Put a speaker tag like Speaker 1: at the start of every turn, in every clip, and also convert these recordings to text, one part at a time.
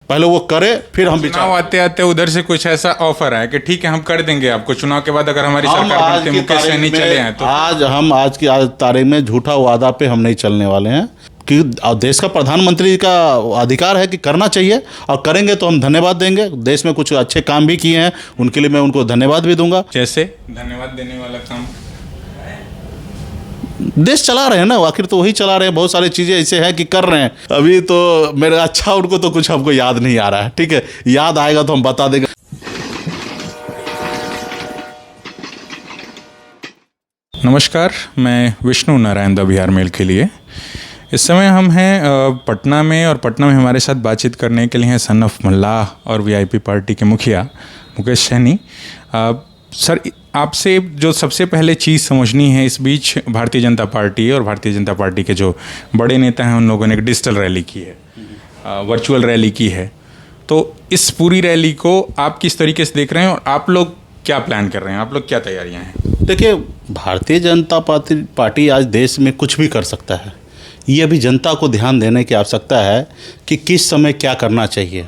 Speaker 1: पहले वो करे फिर हम
Speaker 2: चुनाव आते आते उधर से कुछ ऐसा ऑफर है कि ठीक है हम कर देंगे आपको, चुनाव के बाद अगर हमारी सरकार बनते मुकेश सहनी चले हैं तो
Speaker 1: आज की तारीख में झूठा वादा पे हम नहीं चलने वाले हैं कि देश का प्रधानमंत्री का अधिकार है कि करना चाहिए और करेंगे तो हम धन्यवाद देंगे। देश में कुछ अच्छे काम भी किए हैं, उनके लिए मैं उनको धन्यवाद भी दूंगा।
Speaker 2: जैसे धन्यवाद देने वाला काम
Speaker 1: देश चला रहे हैं ना, आखिर तो वही चला रहे हैं। बहुत सारी चीज़ें ऐसे हैं कि कर रहे हैं। अभी तो मेरे अच्छा उनको तो कुछ हमको याद नहीं आ रहा है, ठीक है, याद आएगा तो हम बता देंगे।
Speaker 2: नमस्कार, मैं विष्णु नारायण द बिहार मेल के लिए। इस समय हम हैं पटना में, और पटना में हमारे साथ बातचीत करने के लिए हैं सन ऑफ मल्लाह और वीआईपी पार्टी के मुखिया मुकेश सहनी। सर, आपसे जो सबसे पहले चीज़ समझनी है, इस बीच भारतीय जनता पार्टी और भारतीय जनता पार्टी के जो बड़े नेता हैं उन लोगों ने एक डिजिटल रैली की है, वर्चुअल रैली की है। तो इस पूरी रैली को आप किस तरीके से देख रहे हैं और आप लोग क्या प्लान कर रहे हैं, आप लोग क्या तैयारियां हैं?
Speaker 1: देखिए, भारतीय जनता पार्टी आज देश में कुछ भी कर सकता है। ये अभी जनता को ध्यान देने की आवश्यकता है कि किस समय क्या करना चाहिए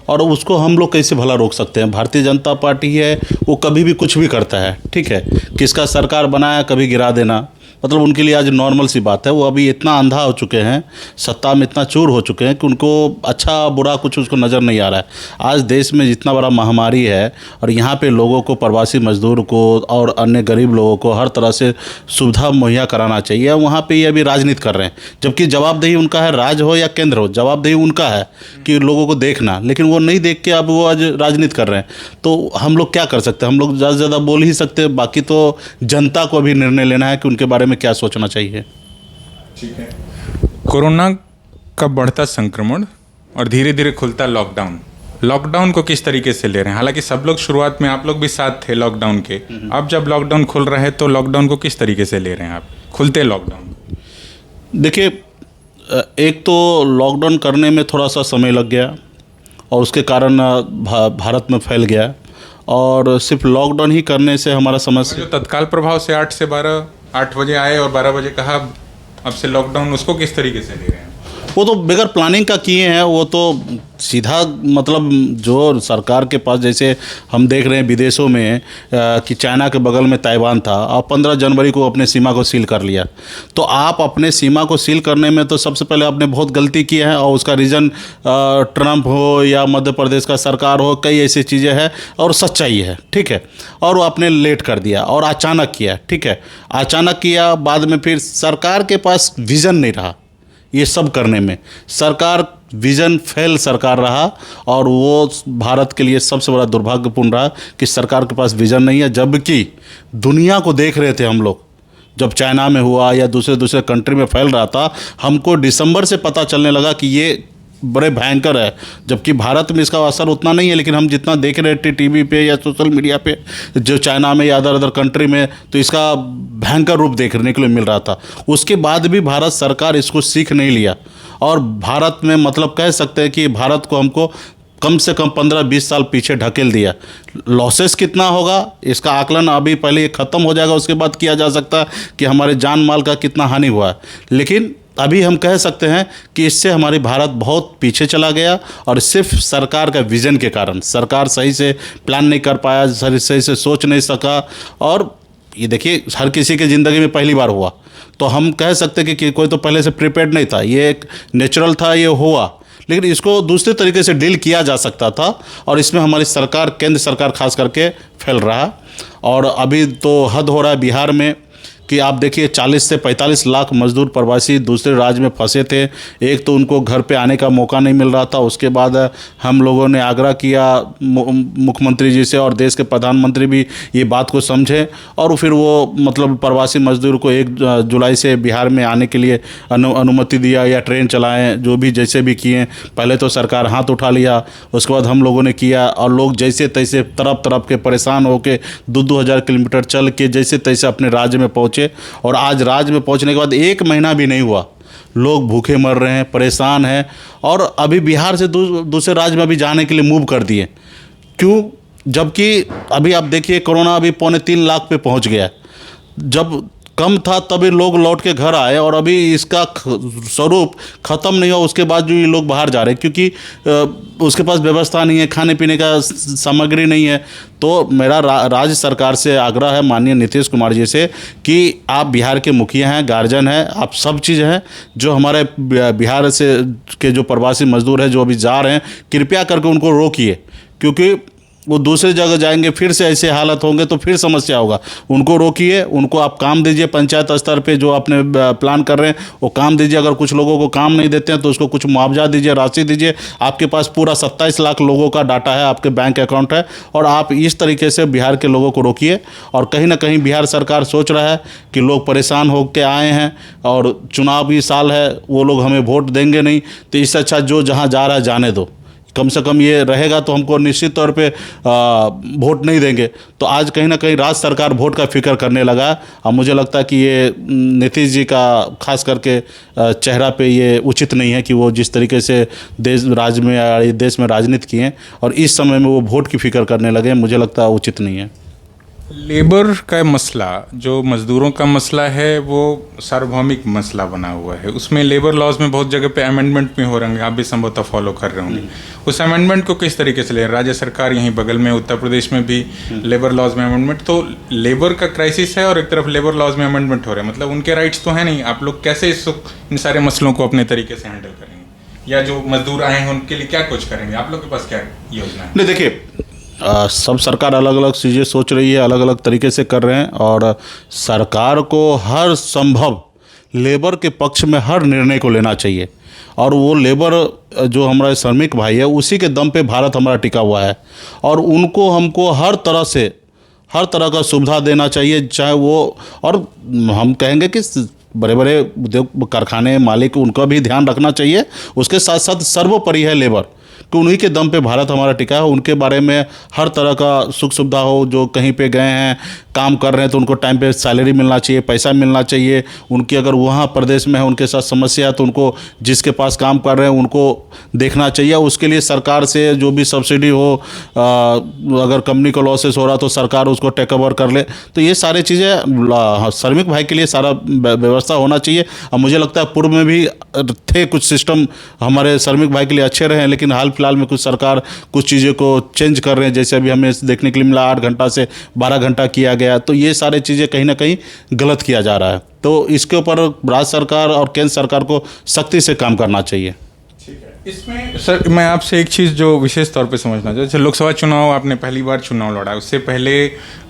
Speaker 1: और उसको हम लोग कैसे भला रोक सकते हैं। भारतीय जनता पार्टी है वो कभी भी कुछ भी करता है, ठीक है, किसका सरकार बनाया कभी गिरा देना, मतलब उनके लिए आज नॉर्मल सी बात है। वो अभी इतना अंधा हो चुके हैं, सत्ता में इतना चूर हो चुके हैं कि उनको अच्छा बुरा कुछ उसको नज़र नहीं आ रहा है। आज देश में जितना बड़ा महामारी है और यहाँ पे लोगों को, प्रवासी मजदूर को और अन्य गरीब लोगों को हर तरह से सुविधा मुहैया कराना चाहिए, वहाँ पे ये अभी राजनीति कर रहे हैं। जबकि जवाबदेही उनका है, राज्य हो या केंद्र हो, जवाबदेही उनका है कि लोगों को देखना, लेकिन वो नहीं देख के अब वो आज राजनीति कर रहे हैं। तो हम लोग क्या कर सकते हैं? हम लोग ज़्यादा से ज़्यादा बोल ही सकते हैं, बाकी तो जनता को अभी निर्णय लेना है कि उनके बारे में क्या सोचना चाहिए।
Speaker 2: ठीक है। कोरोना का बढ़ता संक्रमण और धीरे धीरे खुलता लॉकडाउन को किस तरीके से ले रहे हैं? हालांकि सब लोग शुरुआत में, आप लोग भी साथ थे लॉकडाउन के, अब जब लॉकडाउन खुल रहा है तो लॉकडाउन को किस तरीके से ले रहे हैं आप, खुलते लॉकडाउन?
Speaker 1: देखिए, एक तो लॉकडाउन करने में थोड़ा सा समय लग गया और उसके कारण भारत में फैल गया, और सिर्फ लॉकडाउन ही करने से हमारा समस्या
Speaker 2: जो तत्काल प्रभाव से 8 से 12, 8 बजे आए और 12 बजे कहा अब से लॉकडाउन, उसको किस तरीके से ले रहे हैं?
Speaker 1: वो तो बगैर प्लानिंग का किए हैं। वो तो सीधा, मतलब जो सरकार के पास, जैसे हम देख रहे हैं विदेशों में कि चाइना के बगल में ताइवान था और 15 जनवरी को अपने सीमा को सील कर लिया। तो आप अपने सीमा को सील करने में तो सबसे पहले आपने बहुत गलती की है, और उसका रीज़न ट्रंप हो या मध्य प्रदेश का सरकार हो, कई ऐसी चीज़ें हैं और सच्चाई है, ठीक है। और वो आपने लेट कर दिया और अचानक किया, ठीक है, अचानक किया, बाद में फिर सरकार के पास विज़न नहीं रहा ये सब करने में। सरकार विज़न फेल सरकार रहा, और वो भारत के लिए सबसे बड़ा दुर्भाग्यपूर्ण रहा कि सरकार के पास विज़न नहीं है। जबकि दुनिया को देख रहे थे हम लोग, जब चाइना में हुआ या दूसरे कंट्री में फैल रहा था, हमको दिसंबर से पता चलने लगा कि ये बड़े भयंकर है। जबकि भारत में इसका असर उतना नहीं है, लेकिन हम जितना देख रहे थे टीवी पे या सोशल मीडिया पे, जो चाइना में या अदर कंट्री में, तो इसका भयंकर रूप देखने के लिए मिल रहा था। उसके बाद भी भारत सरकार इसको सीख नहीं लिया, और भारत में, मतलब कह सकते हैं कि भारत को हमको कम से कम 15-20 साल पीछे ढकेल दिया। लॉसेस कितना होगा इसका आकलन अभी पहले ये ख़त्म हो जाएगा, उसके बाद किया जा सकता है कि हमारे जान माल का कितना हानि हुआ है। लेकिन अभी हम कह सकते हैं कि इससे हमारी भारत बहुत पीछे चला गया, और सिर्फ सरकार का विज़न के कारण। सरकार सही से प्लान नहीं कर पाया, सही से सोच नहीं सका। और ये देखिए, हर किसी की ज़िंदगी में पहली बार हुआ, तो हम कह सकते हैं कि कोई तो पहले से प्रिपेयर्ड नहीं था, ये एक नेचुरल था, ये हुआ। लेकिन इसको दूसरे तरीके से डील किया जा सकता था, और इसमें हमारी सरकार, केंद्र सरकार खास करके फेल रहा। और अभी तो हद हो रहा है बिहार में कि आप देखिए 40 से 45 लाख मजदूर प्रवासी दूसरे राज्य में फंसे थे। एक तो उनको घर पे आने का मौका नहीं मिल रहा था, उसके बाद हम लोगों ने आग्रह किया मुख्यमंत्री जी से, और देश के प्रधानमंत्री भी ये बात को समझे, और फिर वो मतलब प्रवासी मजदूर को 1 जुलाई से बिहार में आने के लिए अनुमति दिया, या ट्रेन चलाएं, जो भी जैसे भी किए। पहले तो सरकार हाथ उठा लिया, उसके बाद हम लोगों ने किया, और लोग जैसे तैसे तरफ के परेशान होकर 2-2 हज़ार किलोमीटर चल के जैसे तैसे अपने राज्य में पहुँचे। और आज राज्य में पहुंचने के बाद 1 महीना भी नहीं हुआ, लोग भूखे मर रहे हैं, परेशान हैं, और अभी बिहार से दूसरे राज्य में भी जाने के लिए मूव कर दिए। क्यों? जबकि अभी आप देखिए, कोरोना अभी 2.25 लाख पे पहुंच गया। जब कम था तभी लोग लौट के घर आए, और अभी इसका स्वरूप खत्म नहीं हुआ उसके बाद जो ये लोग बाहर जा रहे हैं, क्योंकि उसके पास व्यवस्था नहीं है, खाने पीने का सामग्री नहीं है। तो मेरा राज्य सरकार से आग्रह है, माननीय नीतीश कुमार जी से, कि आप बिहार के मुखिया हैं, गार्जियन हैं, आप सब चीज़ हैं, जो हमारे बिहार से के जो प्रवासी मजदूर हैं जो अभी जा रहे हैं, कृपया करके उनको रोकिए, क्योंकि वो दूसरी जगह जाएंगे, फिर से ऐसे हालत होंगे तो फिर समस्या होगा। उनको रोकिए, उनको आप काम दीजिए, पंचायत स्तर पे जो आपने प्लान कर रहे हैं वो काम दीजिए। अगर कुछ लोगों को काम नहीं देते हैं तो उसको कुछ मुआवजा दीजिए, राशि दीजिए। आपके पास पूरा 27 लाख लोगों का डाटा है, आपके बैंक अकाउंट है, और आप इस तरीके से बिहार के लोगों को रोकिए। और कहीं ना कहीं बिहार सरकार सोच रहा है कि लोग परेशान होकर आए हैं और चुनावी साल है, वो लोग हमें वोट देंगे नहीं, तो इससे अच्छा जो जहाँ जा रहा है जाने दो, कम से कम ये रहेगा तो हमको निश्चित तौर पे वोट नहीं देंगे। तो आज कहीं ना कहीं राज्य सरकार वोट का फिक्र करने लगा है, और मुझे लगता है कि ये नीतीश जी का खास करके चेहरा पे ये उचित नहीं है कि वो जिस तरीके से राज्य में या देश में राजनीति किए और इस समय में वो वोट की फिक्र करने लगे, मुझे लगता है उचित नहीं है।
Speaker 2: लेबर का मसला, जो मज़दूरों का मसला है, वो सार्वभौमिक मसला बना हुआ है। उसमें लेबर लॉज में बहुत जगह पे अमेंडमेंट भी हो रहे होंगे, आप भी संभवतः फॉलो कर रहे होंगे। उस अमेंडमेंट को किस तरीके से ले, राज्य सरकार यहीं बगल में उत्तर प्रदेश में भी लेबर लॉज में अमेंडमेंट, तो लेबर का क्राइसिस है और एक तरफ लेबर लॉज में अमेंडमेंट हो रहे हैं, मतलब उनके राइट्स तो हैं नहीं। आप लोग कैसे इन सारे मसलों को अपने तरीके से हैंडल करेंगे, या जो मजदूर आए हैं उनके लिए क्या कुछ करेंगे? आप लोग के पास क्या योजना है?
Speaker 1: नहीं, देखिए, सब सरकार अलग अलग चीज़ें सोच रही है, अलग अलग तरीके से कर रहे हैं, और सरकार को हर संभव लेबर के पक्ष में हर निर्णय को लेना चाहिए। और वो लेबर जो हमारे श्रमिक भाई है, उसी के दम पे भारत हमारा टिका हुआ है, और उनको हमको हर तरह से हर तरह का सुविधा देना चाहिए, चाहे वो, और हम कहेंगे कि बड़े बड़े उद्योग कारखाने मालिक, उनका भी ध्यान रखना चाहिए। उसके साथ साथ सर्वोपरि है लेबर, कि उन्हीं के दम पे भारत हमारा टिका है। उनके बारे में हर तरह का सुख सुविधा हो, जो कहीं पे गए हैं काम कर रहे हैं तो उनको टाइम पे सैलरी मिलना चाहिए, पैसा मिलना चाहिए। उनकी अगर वहाँ प्रदेश में है उनके साथ समस्या है तो उनको, जिसके पास काम कर रहे हैं उनको देखना चाहिए। उसके लिए सरकार से जो भी सब्सिडी हो, अगर कंपनी को लॉसेस हो रहा तो सरकार उसको टेक ओवर कर ले। तो ये सारी चीज़ें श्रमिक भाई के लिए सारा व्यवस्था होना चाहिए। और मुझे लगता है पूर्व में भी थे कुछ सिस्टम हमारे श्रमिक भाई के लिए अच्छे रहे हैं, लेकिन हाल फिलहाल में कुछ सरकार कुछ चीज़ों को चेंज कर रहे हैं। जैसे अभी हमें देखने के लिए मिला 8 घंटा से 12 घंटा किया गया, तो ये सारी चीज़ें कहीं ना कहीं गलत किया जा रहा है। तो इसके ऊपर राज्य सरकार और केंद्र सरकार को सख्ती से काम करना चाहिए।
Speaker 2: इसमें सर मैं आपसे एक चीज़ जो विशेष तौर पे समझना चाहता हूं, जैसे लोकसभा चुनाव आपने पहली बार चुनाव लड़ा, उससे पहले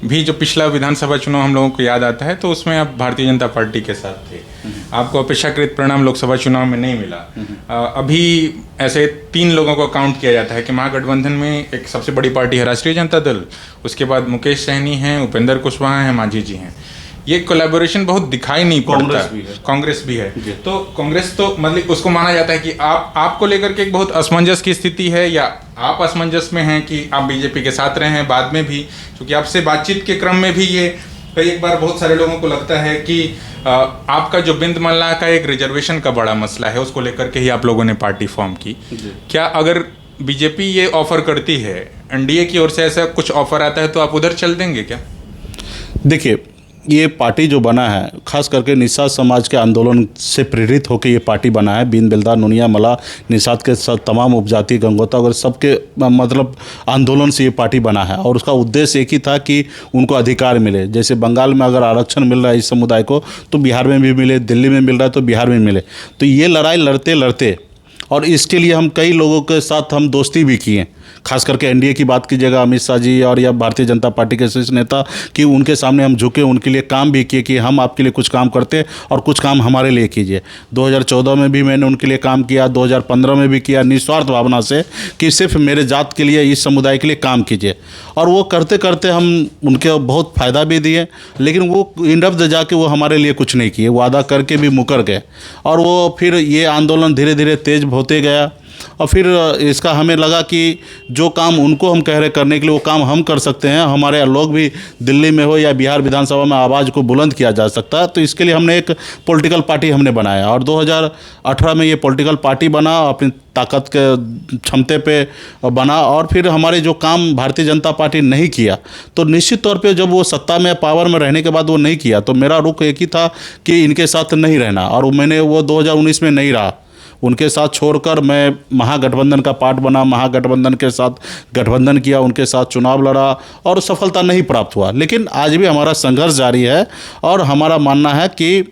Speaker 2: भी जो पिछला विधानसभा चुनाव हम लोगों को याद आता है तो उसमें आप भारतीय जनता पार्टी के साथ थे। आपको अपेक्षाकृत परिणाम लोकसभा चुनाव में नहीं मिला। अभी ऐसे 3 लोगों को काउंट किया जाता है कि महागठबंधन में एक सबसे बड़ी पार्टी है राष्ट्रीय जनता दल, उसके बाद मुकेश सहनी हैं, उपेंद्र कुशवाहा हैं, मांझी जी हैं। ये कोलैबोरेशन बहुत दिखाई नहीं पड़ता। कांग्रेस भी है। तो कांग्रेस तो मतलब उसको माना जाता है कि आपको लेकर के एक बहुत असमंजस की स्थिति है, या आप असमंजस में हैं कि आप बीजेपी के साथ रहे हैं बाद में भी, क्योंकि आपसे बातचीत के क्रम में भी ये कई एक बार बहुत सारे लोगों को लगता है कि आपका जो बिंद मल्लाह का एक रिजर्वेशन का बड़ा मसला है, उसको लेकर के ही आप लोगों ने पार्टी फॉर्म की। क्या अगर बीजेपी ये ऑफर करती है, एनडीए की ओर से ऐसा कुछ ऑफर आता है, तो आप उधर चल देंगे क्या?
Speaker 1: देखिए, ये पार्टी जो बना है खास करके निषाद समाज के आंदोलन से प्रेरित होकर ये पार्टी बना है। बीन बेलदार, नुनिया, मला, निषाद के तमाम उपजाति, गंगोता और सबके मतलब आंदोलन से ये पार्टी बना है, और उसका उद्देश्य एक ही था कि उनको अधिकार मिले। जैसे बंगाल में अगर आरक्षण मिल रहा है इस समुदाय को, तो बिहार में भी मिले, दिल्ली में मिल रहा है तो बिहार में मिले। तो ये लड़ाई लड़ते लड़ते, और इसके लिए हम कई लोगों के साथ हम दोस्ती भी किए, खास करके एनडीए की बात कीजिएगा, अमित शाह जी और या भारतीय जनता पार्टी के शीर्ष नेता, कि उनके सामने हम झुके, उनके लिए काम भी किए कि हम आपके लिए कुछ काम करते और कुछ काम हमारे लिए कीजिए। 2014 में भी मैंने उनके लिए काम किया, 2015 में भी किया, निस्वार्थ भावना से कि सिर्फ मेरे जात के लिए, इस समुदाय के लिए काम कीजिए। और वो करते करते हम उनके बहुत फ़ायदा भी दिए, लेकिन वो एंड ऑफ द जाके वो हमारे लिए कुछ नहीं किए, वादा करके भी मुकर गए। और वो फिर ये आंदोलन धीरे धीरे तेज होते गया, और फिर इसका हमें लगा कि जो काम उनको हम कह रहे करने के लिए वो काम हम कर सकते हैं, हमारे लोग भी दिल्ली में हो या बिहार विधानसभा में आवाज़ को बुलंद किया जा सकता है। तो इसके लिए हमने एक पॉलिटिकल पार्टी हमने बनाया और 2018 में ये पॉलिटिकल पार्टी बना, अपनी ताकत के क्षमते पे बना। और फिर हमारे जो काम भारतीय जनता पार्टी नहीं किया तो निश्चित तौर पे जब वो सत्ता में पावर में रहने के बाद वो नहीं किया तो मेरा रुख एक ही था कि इनके साथ नहीं रहना, और मैंने वो 2019 में नहीं रहा। उनके साथ छोड़कर मैं महागठबंधन का पार्ट बना, महागठबंधन के साथ गठबंधन किया, उनके साथ चुनाव लड़ा और सफलता नहीं प्राप्त हुआ। लेकिन आज भी हमारा संघर्ष जारी है और हमारा मानना है कि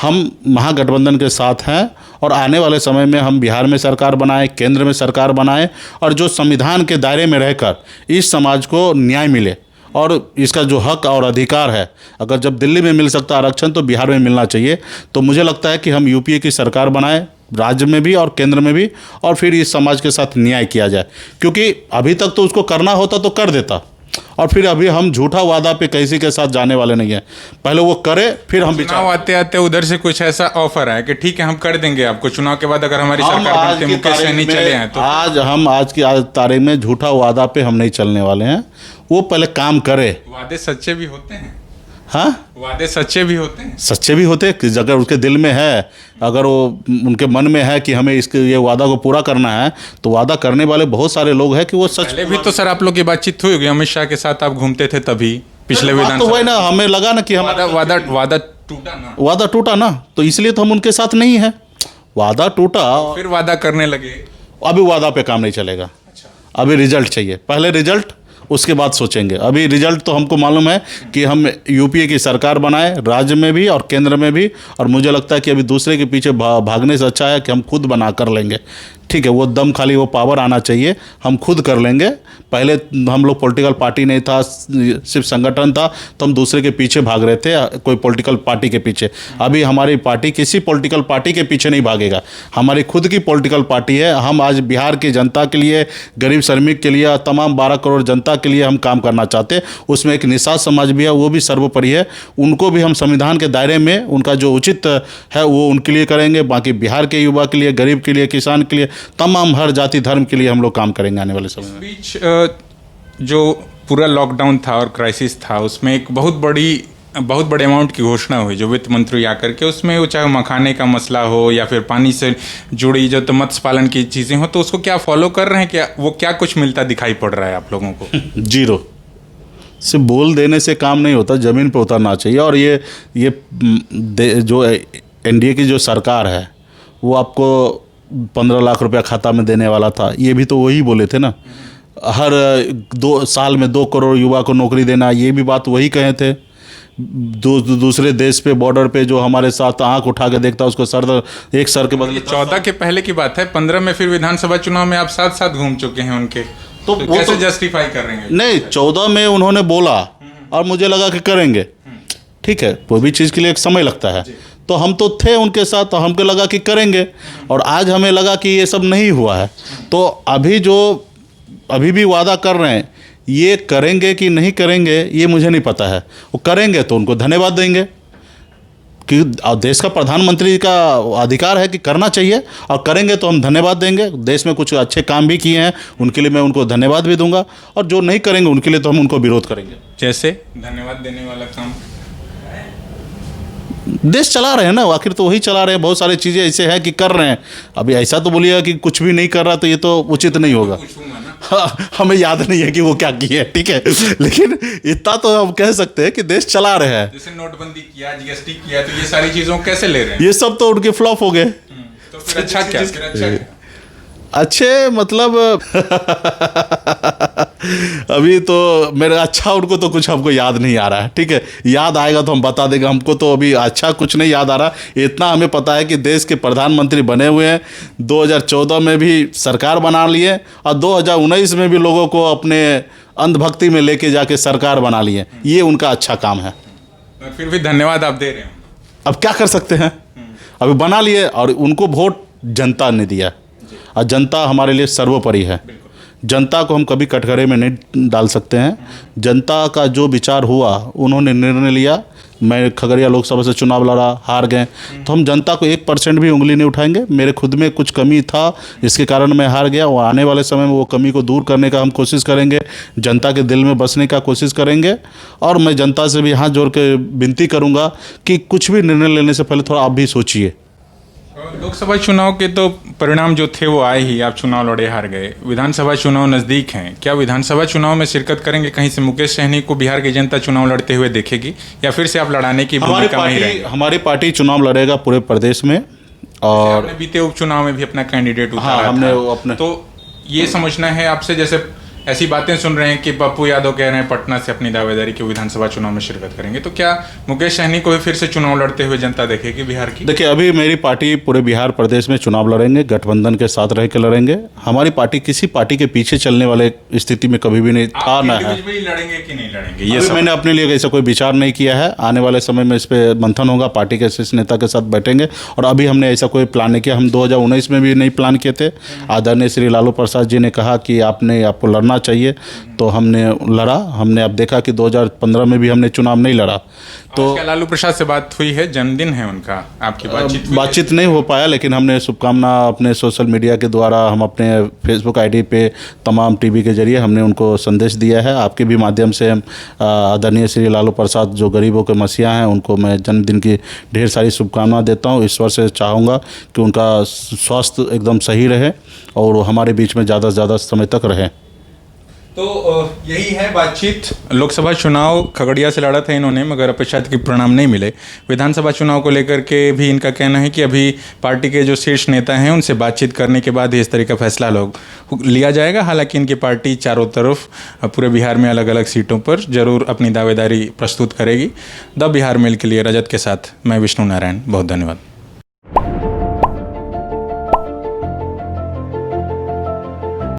Speaker 1: हम महागठबंधन के साथ हैं और आने वाले समय में हम बिहार में सरकार बनाएं, केंद्र में सरकार बनाएं और जो संविधान के दायरे में रहकर इस समाज को न्याय मिले और इसका जो हक और अधिकार है, अगर जब दिल्ली में मिल सकता आरक्षण तो बिहार में मिलना चाहिए। तो मुझे लगता है कि हम यूपीए की सरकार बनाएं, राज्य में भी और केंद्र में भी, और फिर इस समाज के साथ न्याय किया जाए। क्योंकि अभी तक तो उसको करना होता तो कर देता, और फिर अभी हम झूठा वादा पे किसी के साथ जाने वाले नहीं हैं। पहले वो करे फिर हम
Speaker 2: चुनाव आते आते उधर से कुछ ऐसा ऑफर है कि ठीक है हम कर देंगे आपको, चुनाव के बाद अगर हमारी सरकार बनते मुकेश सहनी चले हैं तो
Speaker 1: आज की तारीख में झूठा वादा पे हम नहीं चलने वाले हैं। वो पहले काम करे।
Speaker 2: वादे सच्चे भी होते हैं।
Speaker 1: हाँ,
Speaker 2: वादे सच्चे भी होते हैं।
Speaker 1: सच्चे भी होते हैं। अगर उसके दिल में है, अगर वो उनके मन में है कि हमें इसके ये वादा को पूरा करना है तो वादा करने वाले बहुत सारे लोग हैं कि वो सच।
Speaker 2: पहले भी तो सर आप लोग की बातचीत हुई होगी, अमित शाह के साथ आप घूमते थे तभी पिछले
Speaker 1: तो वही ना, हमें लगा ना कि हम वादा टूटा ना, तो इसलिए तो हम उनके साथ नहीं है। वादा टूटा,
Speaker 2: फिर वादा करने लगे।
Speaker 1: अभी वादा पे काम नहीं चलेगा। अभी रिजल्ट चाहिए, पहले रिजल्ट, उसके बाद सोचेंगे। अभी रिजल्ट तो हमको मालूम है कि हम यूपीए की सरकार बनाएं, राज्य में भी और केंद्र में भी, और मुझे लगता है कि अभी दूसरे के पीछे भागने से अच्छा है कि हम खुद बना कर लेंगे। ठीक है, वो दम खाली वो पावर आना चाहिए, हम खुद कर लेंगे। पहले हम लोग पॉलिटिकल पार्टी नहीं था, सिर्फ संगठन था, तो हम दूसरे के पीछे भाग रहे थे, कोई पॉलिटिकल पार्टी के पीछे। अभी हमारी पार्टी किसी पॉलिटिकल पार्टी के पीछे नहीं भागेगा, हमारी खुद की पॉलिटिकल पार्टी है। हम आज बिहार की जनता के लिए, गरीब श्रमिक के लिए, तमाम 12 करोड़ जनता के लिए हम काम करना चाहते हैं। उसमें एक निषाद समाज भी है, वो भी सर्वोपरि है। उनको भी हम संविधान के दायरे में उनका जो उचित है वो उनके लिए करेंगे। बाकी बिहार के युवा के लिए, गरीब के लिए, किसान के लिए, तमाम हर जाति धर्म के लिए हम लोग काम करेंगे आने वाले समय में।
Speaker 2: बीच जो पूरा लॉकडाउन था और क्राइसिस था उसमें एक बहुत बड़े अमाउंट की घोषणा हुई जो वित्त मंत्री आकर के, उसमें वो चाहे मखाने का मसला हो या फिर पानी से जुड़ी जो तो मत्स्य पालन की चीज़ें हो, तो उसको क्या फॉलो कर रहे हैं? क्या वो क्या कुछ मिलता दिखाई पड़ रहा है आप लोगों को?
Speaker 1: जीरो। सिर्फ बोल देने से काम नहीं होता, ज़मीन पर उतरना चाहिए। और ये जो एनडीए की जो सरकार है वो आपको 15 लाख रुपया खाता में देने वाला था, ये भी तो वही बोले थे ना। हर 2 साल में 2 करोड़ युवा को नौकरी देना, ये भी बात वही कहे थे। दूसरे देश पे, बॉर्डर पे जो हमारे साथ आंख उठा के देखता उसको एक सर के बदले
Speaker 2: 14 के पहले की बात है, 15 में फिर विधानसभा चुनाव में आप साथ साथ घूम चुके हैं उनके, तो वो कैसे जस्टिफाई कर रहे हैं?
Speaker 1: नहीं, 14 में उन्होंने बोला और मुझे लगा कि करेंगे। ठीक है, वो भी चीज़ के लिए एक समय लगता है, तो हम तो थे उनके साथ, तो हमको लगा कि करेंगे। और आज हमें लगा कि ये सब नहीं हुआ है, तो अभी भी वादा कर रहे हैं, ये करेंगे कि नहीं करेंगे ये मुझे नहीं पता है। वो करेंगे तो उनको धन्यवाद देंगे कि देश का प्रधानमंत्री का अधिकार है कि करना चाहिए, और करेंगे तो हम धन्यवाद देंगे। देश में कुछ अच्छे काम भी किए हैं, उनके लिए मैं उनको धन्यवाद भी दूंगा, और जो नहीं करेंगे उनके लिए तो हम उनको विरोध करेंगे।
Speaker 2: जैसे धन्यवाद देने वाला काम
Speaker 1: देश चला रहे हैं ना, आखिर तो वही चला रहे हैं। बहुत सारी चीज़ें ऐसे हैं कि कर रहे हैं। अभी ऐसा तो बोलिएगा कि कुछ भी नहीं कर रहा तो ये तो उचित नहीं होगा। हाँ, हमें याद नहीं है कि वो क्या किए हैं, ठीक है, लेकिन इतना तो हम कह सकते हैं कि देश चला रहे हैं।
Speaker 2: जैसे नोटबंदी किया, जीएसटी किया, तो ये सारी चीज़ों कैसे ले रहे हैं?
Speaker 1: ये सब तो उनके फ्लॉप हो गए।
Speaker 2: तो फिर अच्छा क्या?
Speaker 1: अच्छे मतलब अभी तो मेरा अच्छा उनको तो कुछ हमको याद नहीं आ रहा है। ठीक है, याद आएगा तो हम बता देंगे। हमको तो अभी अच्छा कुछ नहीं याद आ रहा। इतना हमें पता है कि देश के प्रधानमंत्री बने हुए हैं, 2014 में भी सरकार बना लिए और 2019 में भी लोगों को अपने अंधभक्ति में लेके जाके सरकार बना लिए। ये उनका अच्छा काम है।
Speaker 2: फिर भी धन्यवाद आप दे रहे हैं।
Speaker 1: अब क्या कर सकते हैं, अभी बना लिए और उनको वोट जनता ने दिया, और जनता हमारे लिए सर्वोपरि है। जनता को हम कभी कटघरे में नहीं डाल सकते हैं। जनता का जो विचार हुआ, उन्होंने निर्णय लिया। मैं खगड़िया लोकसभा से चुनाव लड़ा, हार गए, तो हम जनता को 1% भी उंगली नहीं उठाएंगे। मेरे खुद में कुछ कमी था, इसके कारण मैं हार गया। और आने वाले समय में वो कमी को दूर करने का हम कोशिश करेंगे, जनता के दिल में बसने का कोशिश करेंगे। और मैं जनता से भी हाथ जोड़ के विनती करूंगा कि कुछ भी निर्णय लेने से पहले थोड़ा आप भी सोचिए।
Speaker 2: लोकसभा चुनाव के तो परिणाम जो थे वो आए ही, आप चुनाव लड़े हार गए। विधानसभा चुनाव नज़दीक हैं, क्या विधानसभा चुनाव में शिरकत करेंगे? कहीं से मुकेश सहनी को बिहार की जनता चुनाव लड़ते हुए देखेगी, या फिर से आप लड़ाने की भूमिका में ही रहेंगे?
Speaker 1: हमारी पार्टी चुनाव लड़ेगा पूरे प्रदेश में। और
Speaker 2: आपने बीते उपचुनाव में भी अपना कैंडिडेट उतारा
Speaker 1: हाँ, हमने
Speaker 2: था।
Speaker 1: अपने
Speaker 2: तो ये समझना है आपसे, जैसे ऐसी बातें सुन रहे हैं कि पप्पू यादव कह रहे हैं पटना से अपनी दावेदारी की विधानसभा चुनाव में शिरकत करेंगे, तो क्या मुकेश सहनी को भी फिर से चुनाव लड़ते हुए जनता देखेगी बिहार की?
Speaker 1: देखिए, अभी मेरी पार्टी पूरे बिहार प्रदेश में चुनाव लड़ेंगे, गठबंधन के साथ रह के लड़ेंगे। हमारी पार्टी किसी पार्टी के पीछे चलने वाले स्थिति में कभी भी नहीं था, ना है।
Speaker 2: लड़ेंगे कि नहीं लड़ेंगे, ये
Speaker 1: अभी मैंने अपने लिए ऐसा कोई विचार नहीं किया है। आने वाले समय में इस पर मंथन होगा, पार्टी के शीर्ष नेता के साथ बैठेंगे। और अभी हमने ऐसा कोई प्लान नहीं किया। हम 2019 में भी नहीं प्लान किए थे। आदरणीय श्री लालू प्रसाद जी ने कहा कि आपको लड़ना चाहिए, तो हमने लड़ा। हमने अब देखा कि 2015 में भी हमने चुनाव नहीं लड़ा। तो
Speaker 2: क्या लालू प्रसाद से बात हुई है? जन्मदिन है उनका, आपकी
Speaker 1: बातचीत नहीं हो पाया, लेकिन हमने शुभकामना अपने सोशल मीडिया के द्वारा, हम अपने फेसबुक आईडी पे, तमाम टीवी के जरिए हमने उनको संदेश दिया है। आपके भी माध्यम से हम आदरणीय श्री लालू प्रसाद जो गरीबों के मसीहा हैं, उनको मैं जन्मदिन की ढेर सारी शुभकामना देता हूँ। ईश्वर से चाहूँगा कि उनका स्वास्थ्य एकदम सही रहे और वो हमारे बीच में ज़्यादा से ज़्यादा समय तक रहें।
Speaker 2: तो यही है बातचीत। लोकसभा चुनाव खगड़िया से लड़ा था इन्होंने, मगर अपेक्षित के परिणाम नहीं मिले। विधानसभा चुनाव को लेकर के भी इनका कहना है कि अभी पार्टी के जो शीर्ष नेता हैं उनसे बातचीत करने के बाद ही इस तरह का फैसला लिया जाएगा। हालांकि इनकी पार्टी चारों तरफ पूरे बिहार में अलग अलग सीटों पर जरूर अपनी दावेदारी प्रस्तुत करेगी। द बिहार मेल के लिए रजत के साथ मैं विष्णु नारायण, बहुत धन्यवाद।